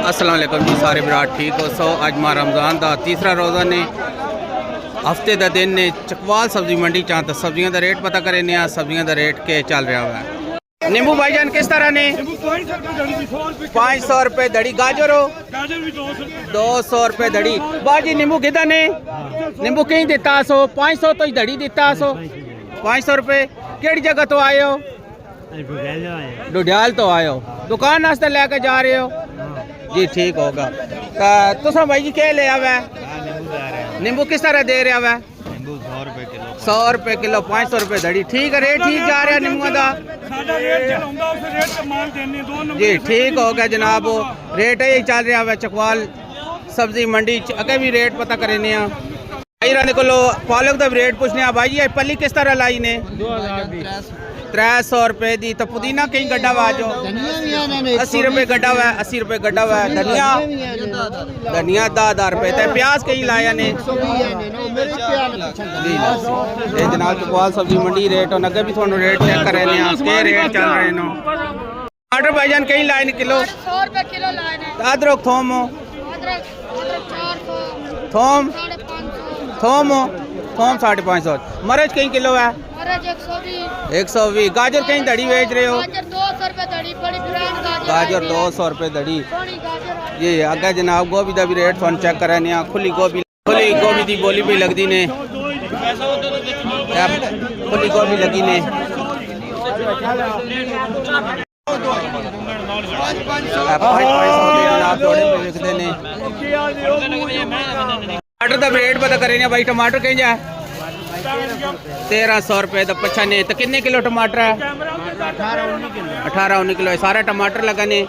अस्सलाम वालेकुम जी सारे विराट ठीक हो सो अज मां रमज़ान का तीसरा रोज़ा ने हफ्ते का दिन ने चकवाल सब्जी मंडी चाह तो सब्जियों का रेट पता करें सब्जियों का रेट के चल रहा है। नींबू भाईजान किस तरह ने 500 रुपये दड़ी। गाजर हो 200 रुपये दड़ी। बाजी नींबू किदा ने नींबू कहीं दिता सो 500 तो ही दड़ी दिता सो 500 रुपये। केड़ी जगह तो आए हो? डुडियाल तो आए हो, दुकान नाश्ते लेके जा रहे हो जी, ठीक होगा। तुसा भाई जी क्या ले आवा? नींबू किस तरह दे रहा है? 100 रुपये किलो 500 रुपये दड़ी। ठीक है, रेट ठीक जा रहा नींबू का जी, ठीक हो गया जनाब। रेट यही चल रहा है चकवाल सब्जी मंडी अगे भी रेट पता करें भाई को पालक का भी रेट पूछने। भाई जी पली किस तरह लाई ने? 300 रुपये दी। तो पुदीना कहीं गड्ढा हुआ जो 80 रुपये गड्ढा हुआ है, 80 रुपये गड्ढा हुआ है। धनिया धनिया 10 रुपये। तो प्याज कहीं लाया ने जी जनाब चकवाल सब्जी मंडी रेट और अगे भी थोड़ा रेट चेक कर रहे हैं के रेट चल रहे हैं। टमाटर भाईजान कहीं लाए किलो 100 रुपये किलो लाए ने। अदरक थोम हो थोम थोम हो थोम 550। मरच कहीं किलो है 120। गाजर कहीं दड़ी बेच रहे हो? 200 रुपये दड़ी। बड़ी गाजर 200 रुपये दड़ी जी। अगर जनाब गोभी का भी रेट थोड़ा चेक कराने। खुली गोभी की बोली भी लगती ने, खुली गोभी लगी ने। टमाटर का रेट पता करें भाई। टमाटर कहीं जाए 1300 रुपये। तो पछा ने तो कितने किलो टमाटर है? 18-19 किलो। सारा टमाटर लगा ने